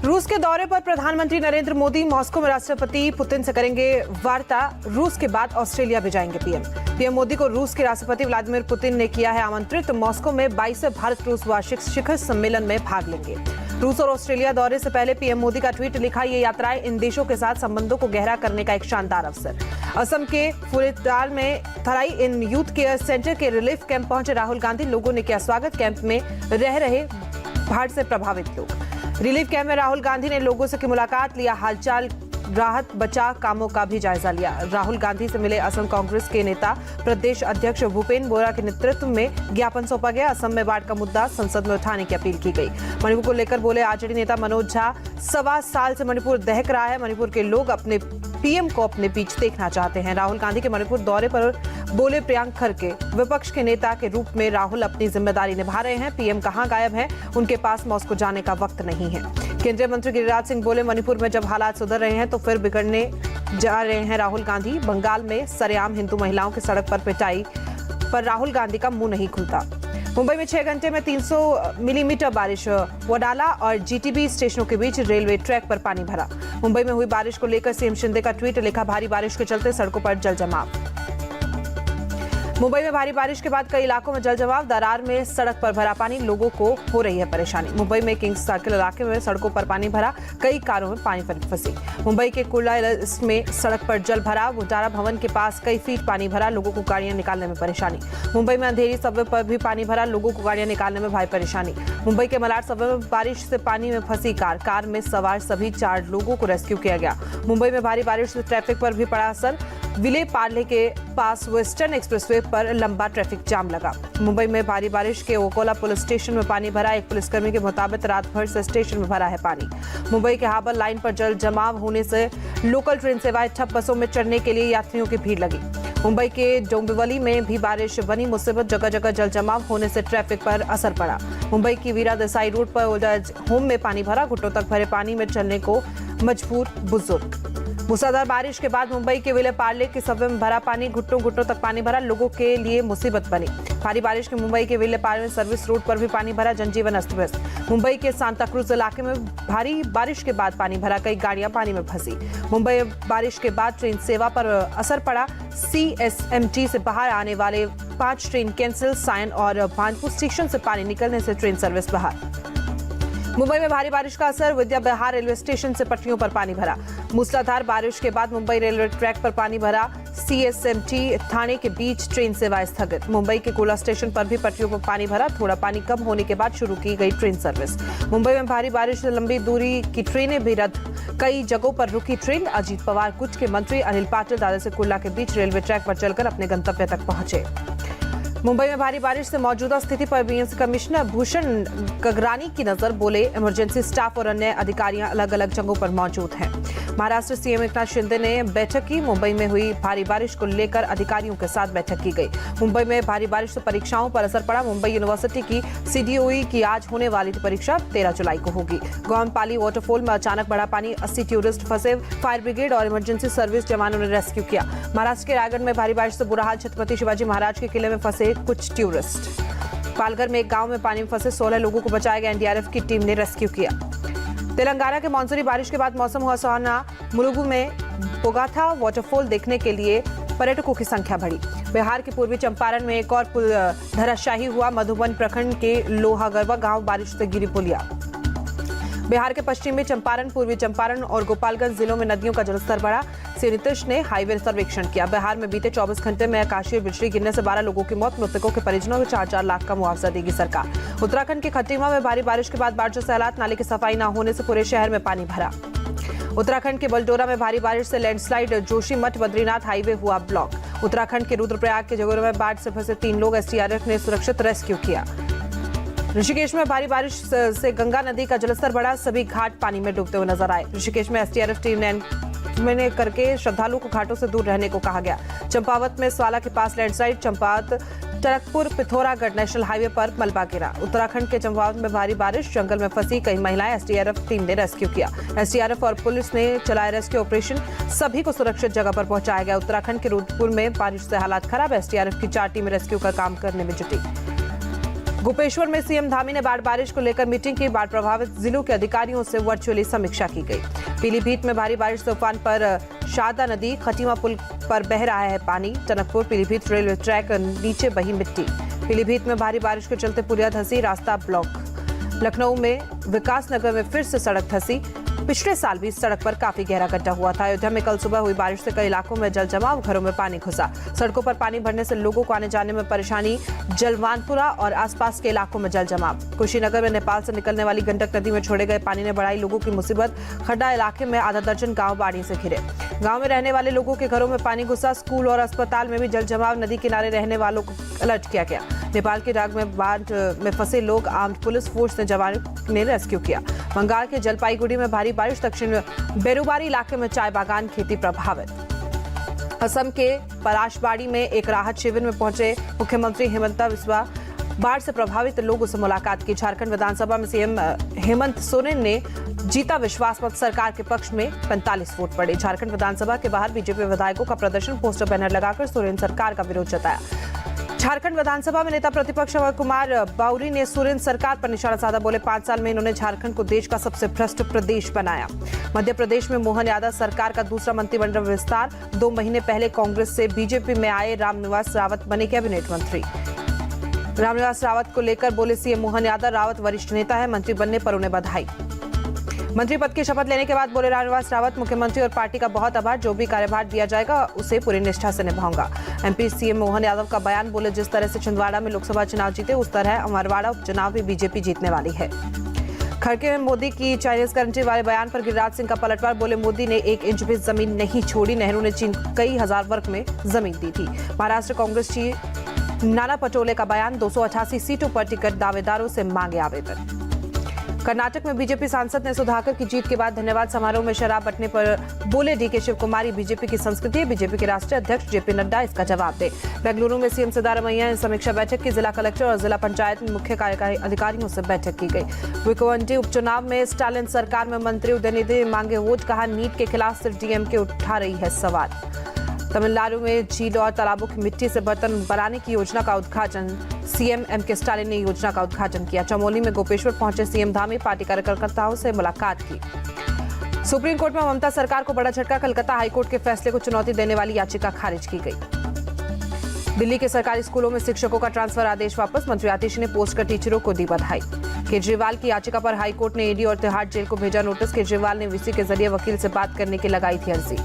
रूस के दौरे पर प्रधानमंत्री नरेंद्र मोदी मॉस्को में राष्ट्रपति पुतिन से करेंगे वार्ता। रूस के बाद ऑस्ट्रेलिया भी जाएंगे पीएम मोदी को रूस के राष्ट्रपति व्लादिमीर पुतिन ने किया है आमंत्रित। मॉस्को में 22वें भारत रूस वार्षिक शिखर सम्मेलन में भाग लेंगे। रूस और ऑस्ट्रेलिया दौरे से पहले पीएम मोदी का ट्वीट लिखा, ये यात्राएं इन देशों के साथ संबंधों को गहरा करने का एक शानदार अवसर। असम के फुलेताल में थराई इन यूथ केयर सेंटर के रिलीफ कैंप पहुंचे राहुल गांधी। लोगों ने किया स्वागत। कैंप में रह रहे बाढ़ से प्रभावित लोग। रिलीफ कैंप में राहुल गांधी ने लोगों से की मुलाकात, लिया हालचाल, राहत बचाव कामों का भी जायजा लिया। राहुल गांधी से मिले असम कांग्रेस के नेता प्रदेश अध्यक्ष भूपेन बोरा के नेतृत्व में ज्ञापन सौंपा गया। असम में बाढ़ का मुद्दा संसद में उठाने की अपील की गई। मणिपुर को लेकर बोले आरजेडी नेता मनोज झा, 1.25 साल से मणिपुर दहक रहा है। मणिपुर के लोग अपने पीएम को अपने बीच देखना चाहते हैं। राहुल गांधी के मणिपुर दौरे पर बोले प्रियंक खड़गे, विपक्ष के नेता के रूप में राहुल अपनी जिम्मेदारी निभा रहे हैं। पीएम कहां गायब हैं? उनके पास मॉस्को जाने का वक्त नहीं है। केंद्रीय मंत्री गिरिराज सिंह बोले, मणिपुर में जब हालात सुधर रहे हैं तो फिर बिगड़ने जा रहे हैं राहुल गांधी। बंगाल में सरेआम हिंदू महिलाओं की सड़क पर पिटाई पर राहुल गांधी का मुंह नहीं खुलता। मुंबई में 6 घंटे में 300 मिलीमीटर बारिश। वडाला और जीटीबी स्टेशनों के बीच रेलवे ट्रैक पर पानी भरा। मुंबई में हुई बारिश को लेकर सीएम शिंदे का ट्वीट लिखा, भारी बारिश के चलते सड़कों पर जल जमाव। मुंबई में भारी बारिश के बाद कई इलाकों में जल जमाव। दरार में सड़क पर भरा पानी, लोगों को हो रही है परेशानी। मुंबई में किंग्स सर्किल इलाके में सड़कों पर पानी भरा, कई कारों में पानी फंसी। मुंबई के कुर्ला में सड़क पर जल भरा। वुजारा भवन के पास कई फीट पानी भरा, लोगों को गाड़ियां निकालने में परेशानी। मुंबई में अंधेरी सबवे पर भी पानी भरा, लोगों को गाड़ियां निकालने में भारी परेशानी। मुंबई के मलाड सबवे में बारिश से पानी में फंसी कार में सवार सभी 4 लोगों को रेस्क्यू किया गया। मुंबई में भारी बारिश से ट्रैफिक पर भी पड़ा असर। विले पार्ले के पास वेस्टर्न एक्सप्रेसवे पर लंबा ट्रैफिक जाम लगा। मुंबई में भारी बारिश के ओकोला पुलिस स्टेशन में पानी भरा। एक पुलिसकर्मी के मुताबिक रात भर से स्टेशन में भरा है पानी। मुंबई के हाबर लाइन पर जल जमाव होने से लोकल ट्रेन सेवाएं ठप, बसों में चढ़ने के लिए यात्रियों की भीड़ लगी। मुंबई के डोंबिवली में भी बारिश बनी मुसीबत, जगह जगह जल जमाव होने से ट्रैफिक पर असर पड़ा। मुंबई की वीरा देसाई रोड पर ओल्ड एज होम में पानी भरा, घुटनों तक भरे पानी में चलने को मजबूर बुजुर्ग। मूसलाधार बारिश के बाद मुंबई के विले पार्ले के सबवे में भरा पानी, घुटनों तक पानी भरा, लोगों के लिए मुसीबत बनी। भारी बारिश के मुंबई के विले पार्ले सर्विस रोड पर भी पानी भरा, जनजीवन अस्त व्यस्त। मुंबई के सांता क्रूज इलाके में भारी बारिश के बाद पानी भरा, कई गाड़ियां पानी में फंसी। मुंबई बारिश के बाद ट्रेन सेवा पर असर पड़ा। सीएसएमटी से बाहर आने वाले 5 ट्रेन कैंसिल। सायन और भानपुर स्टेशन से पानी निकलने से ट्रेन सर्विस बहाल। मुंबई में भारी बारिश का असर। विद्या विहार रेलवे स्टेशन से पटरियों पर पानी भरा। मूसलाधार बारिश के बाद मुंबई रेलवे ट्रैक पर पानी भरा। सीएसएमटी थाने के बीच ट्रेन सेवाएं स्थगित। मुंबई के कोला स्टेशन पर भी पटरियों पर पानी भरा। थोड़ा पानी कम होने के बाद शुरू की गई ट्रेन सर्विस। मुंबई में भारी बारिश से लंबी दूरी की ट्रेनें भी रद्द, कई जगहों पर रुकी ट्रेन। अजीत पवार गुट के मंत्री अनिल पाटिल दादर से कुर्ला के बीच रेलवे ट्रैक पर चलकर अपने गंतव्य तक पहुंचे। मुंबई में भारी बारिश से मौजूदा स्थिति पर बीएमसी कमिश्नर भूषण गगरानी की नजर, बोले इमरजेंसी स्टाफ और अन्य अधिकारियां अलग अलग जगहों पर मौजूद हैं। महाराष्ट्र सीएम एकनाथ शिंदे ने बैठक की। मुंबई में हुई भारी बारिश को लेकर अधिकारियों के साथ बैठक की गई। मुंबई में भारी बारिश से परीक्षाओं पर असर पड़ा। मुंबई यूनिवर्सिटी की सीडीओई की आज होने वाली परीक्षा 13 जुलाई को होगी। गोमपाली वाटरफॉल में अचानक बढ़ा पानी, 80 टूरिस्ट फंसे। फायर ब्रिगेड और इमरजेंसी सर्विस जवानों ने रेस्क्यू किया। महाराष्ट्र के रायगढ़ में भारी बारिश से बुरा हाल। छत्रपति शिवाजी महाराज के किले में फंसे कुछ टूरिस्ट। पालघर में एक गांव में पानी में फंसे 16 लोगों को बचाया गया। एनडीआरएफ की टीम ने रेस्क्यू किया। तेलंगाना के मानसूनी बारिश के बाद मौसम हुआ सुहावना। मुलुगु में बोगाथा वाटरफॉल देखने के लिए पर्यटकों की संख्या बढ़ी। बिहार के पूर्वी चंपारण में एक और पुल धराशायी हुआ। मधुबन प्रखंड के लोहागरवा गांव बारिश से गिरी पुलिया। बिहार के पश्चिमी चंपारण, पूर्वी चंपारण और गोपालगंज जिलों में नदियों का जलस्तर बढ़ा। सीएम नीतीश ने हाईवे सर्वेक्षण किया। बिहार में बीते 24 घंटे में आकाशीय बिजली गिरने से 12 लोगों की मौत। मृतकों के परिजनों को 4-4 लाख का मुआवजा देगी सरकार। उत्तराखंड के खटीमा में भारी बारिश के बाद बाढ़ से हालात, नाले की सफाई न होने से पूरे शहर में पानी भरा। उत्तराखंड के बलडोरा में भारी बारिश से लैंडस्लाइड, जोशीमठ बद्रीनाथ हाईवे हुआ ब्लॉक। उत्तराखंड के रुद्रप्रयाग के जगोरा में बाढ़ से फंसे 3 लोग, एसडीआरएफ ने सुरक्षित रेस्क्यू किया। ऋषिकेश में भारी बारिश से गंगा नदी का जलस्तर बढ़ा, सभी घाट पानी में डूबते हुए नजर आए। ऋषिकेश में एसडीआरएफ टीम ने करके श्रद्धालुओं को घाटों से दूर रहने को कहा गया। चंपावत में स्वाला के पास landslide, Champawat Tanakpur Pithoragarh national highway पर मलबा गिरा। उत्तराखंड के चंपावत में भारी बारिश, जंगल में फंसी कई महिलाएं, एसडीआरएफ टीम ने रेस्क्यू किया। एसडीआरएफ और पुलिस ने चलाया रेस्क्यू ऑपरेशन, सभी को सुरक्षित जगह पर पहुंचाया गया। उत्तराखंड के रुद्रपुर में बारिश से हालात खराब, एसडीआरएफ की 4 टीमें रेस्क्यू का काम करने में जुटी। गोपेश्वर में सीएम धामी ने बाढ़ बारिश को लेकर मीटिंग की। बाढ़ प्रभावित जिलों के अधिकारियों से वर्चुअली समीक्षा की गई। पीलीभीत में भारी बारिश तूफान पर शारदा नदी खटीमा पुल पर बह रहा है पानी। टनकपुर पीलीभीत रेलवे ट्रैक नीचे बही मिट्टी। पीलीभीत में भारी बारिश के चलते पुलिया धंसी, रास्ता ब्लॉक। लखनऊ में विकास नगर में फिर से सड़क धंसी। पिछले साल भी सड़क पर काफी गहरा गड्ढा हुआ था। अयोध्या में कल सुबह हुई बारिश से कई इलाकों में जल जमाव, घरों में पानी घुसा। सड़कों पर पानी भरने से लोगों को आने जाने में परेशानी। जलवानपुरा और आसपास के इलाकों में जल जमाव। कुशीनगर में नेपाल से निकलने वाली गंडक नदी में छोड़े गए पानी ने बढ़ाई लोगों की मुसीबत। खड्डा इलाके में आधा दर्जन गांव बाढ़ से घिरे। गांव में रहने वाले लोगों के घरों में पानी घुसा। स्कूल और अस्पताल में भी जल जमाव। नदी किनारे रहने वालों को अलर्ट किया गया। नेपाल के राग में बाढ़ में फंसे लोग आर्म्ड पुलिस फोर्स ने जवानों ने रेस्क्यू किया। बंगाल के जलपाईगुड़ी में भारी बारिश। दक्षिण बेरुबारी इलाके में चाय बागान खेती प्रभावित। असम के पलाशबाड़ी में एक राहत शिविर में पहुंचे मुख्यमंत्री हिमंता बिस्वा। बाढ़ से प्रभावित लोगों से मुलाकात की। झारखंड विधानसभा में सीएम हेमंत सोरेन ने जीता विश्वास मत सरकार के पक्ष में 45 वोट पड़े। झारखंड विधानसभा के बाहर बीजेपी विधायकों का प्रदर्शन, पोस्टर बैनर लगाकर सोरेन सरकार का विरोध जताया। झारखंड विधानसभा में नेता प्रतिपक्ष अमर कुमार बाउरी ने सोरेन सरकार पर निशाना साधा। बोले 5 साल में इन्होंने झारखंड को देश का सबसे भ्रष्ट प्रदेश बनाया। मध्य प्रदेश में मोहन यादव सरकार का दूसरा मंत्रिमंडल विस्तार। 2 महीने पहले कांग्रेस से बीजेपी में आए रामनिवास रावत बने कैबिनेट मंत्री। रामनिवास रावत को लेकर बोले सीएम मोहन यादव, रावत वरिष्ठ नेता है, मंत्री बनने पर उन्हें बधाई। मंत्री पद की शपथ लेने के बाद बोले रामनिवास रावत, मुख्यमंत्री और पार्टी का बहुत आभार। जो भी कार्यभार दिया जाएगा उसे पूरी निष्ठा से निभाऊंगा। एमपी सीएम मोहन यादव का बयान। बोले जिस तरह से छिंदवाड़ा में लोकसभा चुनाव जीते उस तरह अमरवाड़ा उपचुनाव भी बीजेपी जीतने वाली है। खड़गे में मोदी की चाइनीज करेंसी वाले बयान पर गिरिराज सिंह का पलटवार। बोले मोदी ने 1 इंच भी जमीन नहीं छोड़ी। नेहरू ने चीन कई हजार वर्ग में जमीन दी थी। महाराष्ट्र कांग्रेस चीफ नाना पटोले का बयान। 288 सीटों पर टिकट दावेदारों से मांगे आवेदन। कर्नाटक में बीजेपी सांसद ने सुधाकर की जीत के बाद धन्यवाद समारोह में शराब बंटने पर बोले डीके शिवकुमारी, बीजेपी की संस्कृति है। बीजेपी के राष्ट्रीय अध्यक्ष जेपी नड्डा इसका जवाब दे। बेंगलुरु में सीएम सिद्धारमैया ने समीक्षा बैठक की। जिला कलेक्टर और जिला पंचायत में मुख्य कार्यकारी अधिकारियों से बैठक की गई। विकोवंटी उपचुनाव में स्टालिन सरकार में मंत्री उदयनिधि मांगे वोट। कहा नीट के खिलाफ सिर्फ डीएमके उठा रही है सवाल। तमिलनाडु में झीलों और तालाबों की मिट्टी से बर्तन बनाने की योजना का उद्घाटन। सीएम एमके स्टालिन ने योजना का उद्घाटन किया। चमोली में गोपेश्वर पहुंचे सीएम धामी, पार्टी कार्यकर्ताओं से मुलाकात की। सुप्रीम कोर्ट में ममता सरकार को बड़ा झटका। कलकत्ता हाईकोर्ट के फैसले को चुनौती देने वाली याचिका खारिज की गई। दिल्ली के सरकारी स्कूलों में शिक्षकों का ट्रांसफर आदेश वापस। मंत्री आतिशी ने पोस्ट कर टीचरों को दी बधाई। केजरीवाल की याचिका पर हाईकोर्ट ने ईडी और तिहाड़ जेल को भेजा नोटिस। केजरीवाल ने वीसी के जरिए वकील से बात करने की लगाई थी अर्जी।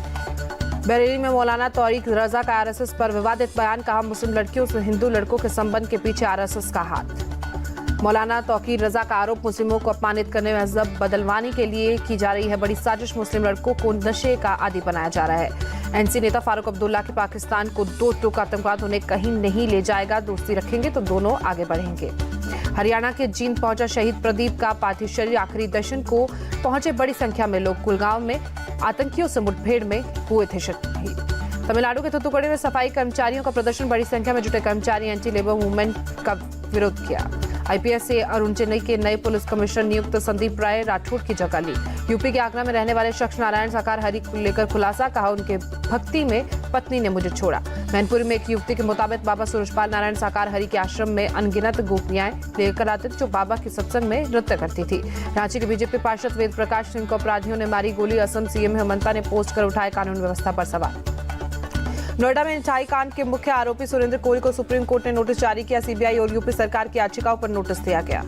बरेली में मौलाना तौरीक रजा का आरएसएस पर विवादित बयान। कहा मुस्लिम लड़कियों से हिंदू लड़कों के संबंध के पीछे आरएसएस का हाथ। मौलाना तौकीर रजा का आरोप मुस्लिमों को अपमानित करने में मजहब बदलवाने के लिए की जा रही है बड़ी साजिश। मुस्लिम लड़कों को नशे का आदी बनाया जा रहा है। एनसी नेता फारूक अब्दुल्ला के पाकिस्तान को 2 टूक आतंकवाद उन्हें कहीं नहीं ले जाएगा। दोस्ती रखेंगे तो दोनों आगे बढ़ेंगे। हरियाणा के जींद पहुंचा शहीद प्रदीप का पार्थिव शरीर। आखिरी दर्शन को पहुंचे बड़ी संख्या में लोग। कुलगांव में आतंकियों से मुठभेड़ में हुए थे शहीद। तमिलनाडु के थूथुकुडी में सफाई कर्मचारियों का प्रदर्शन। बड़ी संख्या में जुटे कर्मचारी एंटी लेबर मूवमेंट का विरोध किया। आईपीएस से अरुण चेन्नई के नए पुलिस कमिश्नर नियुक्त संदीप राय राठौड़ की जगह ली। यूपी के आगरा में रहने वाले शख्स नारायण साकार हरि को लेकर खुलासा। कहा उनके भक्ति में पत्नी ने मुझे छोड़ा। मैनपुरी में एक युवती के मुताबिक बाबा सूरजपाल नारायण साकार हरि के आश्रम में अनगिनत गोपनियाएं लेकर आते थे जो बाबा के सत्संग में नृत्य करती थी। रांची के बीजेपी पार्षद वेद प्रकाश सिंह को अपराधियों ने मारी गोली। असम सीएम हेमंता ने पोस्ट कर उठाए कानून व्यवस्था पर सवाल। नोएडा में मिठाई कांड के मुख्य आरोपी सुरेंद्र कोहली को सुप्रीम कोर्ट ने नोटिस जारी किया। सीबीआई और यूपी सरकार की याचिकाओं पर नोटिस दिया गया।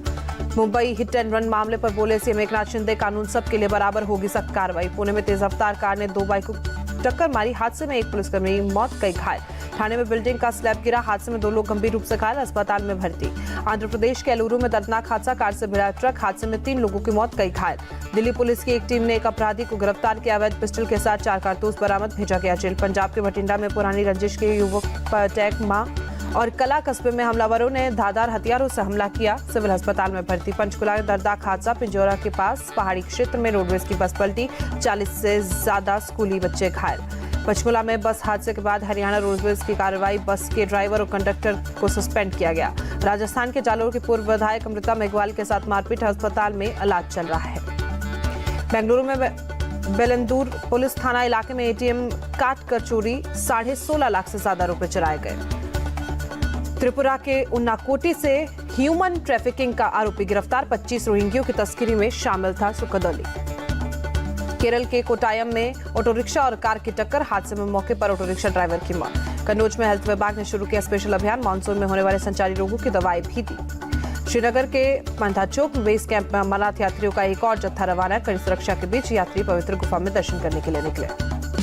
मुंबई हिट एंड रन मामले पर बोले सीएम एकनाथ शिंदे, कानून सबके लिए बराबर, होगी सख्त कार्रवाई। पुणे में तेज रफ्तार कार ने 2 बाइक को टक्कर मारी। हादसे में एक पुलिसकर्मी मौत, कई घायल। ठाणे में बिल्डिंग का स्लैब गिरा। हादसे में 2 लोग गंभीर रूप से घायल, अस्पताल में भर्ती। आंध्र प्रदेश के एलुरु में दर्दनाक हादसा, कार से भिड़ा ट्रक। हादसे में 3 लोगों की मौत, कई घायल। दिल्ली पुलिस की एक टीम ने एक अपराधी को गिरफ्तार किया। अवैध पिस्टल के साथ 4 कारतूस बरामद, भेजा गया जेल। पंजाब के बठिंडा में पुरानी रंजिश के युवक पर अटैक। मां और कला कस्बे में हमलावरों ने धारदार हथियारों से हमला किया, सिविल अस्पताल में भर्ती। पंचकुला में दर्दनाक हादसा, पिंजौरा के पास पहाड़ी क्षेत्र में रोडवेज की बस पलटी, 40 से ज्यादा स्कूली बच्चे घायल। पंचकुला में बस हादसे के बाद हरियाणा रोडवेज की कार्रवाई, बस के ड्राइवर और कंडक्टर को सस्पेंड किया गया। राजस्थान के जालोर की पूर्व विधायक अमृता मेघवाल के साथ मारपीट, अस्पताल में इलाज चल रहा है। बेंगलुरु में बेलंदूर पुलिस थाना इलाके में एटीएम काट कर चोरी, 16.5 लाख से ज्यादा रुपए चुराए गए। त्रिपुरा के उन्नाकोटी से ह्यूमन ट्रैफिकिंग का आरोपी गिरफ्तार। 25 रोहिंग्यों की तस्करी में शामिल था सुखदली। केरल के कोटायम में ऑटो रिक्शा और कार की टक्कर, हादसे में मौके पर ऑटो रिक्शा ड्राइवर की मौत। कन्नौज में हेल्थ विभाग ने शुरू किया स्पेशल अभियान, मानसून में होने वाले संचारी रोगों की दवाई भी दी। श्रीनगर के मंथा चौक बेस कैंप में अमरनाथ यात्रियों का एक और जत्था रवाना। कड़ी सुरक्षा के बीच यात्री पवित्र गुफा में दर्शन करने के लिए निकले।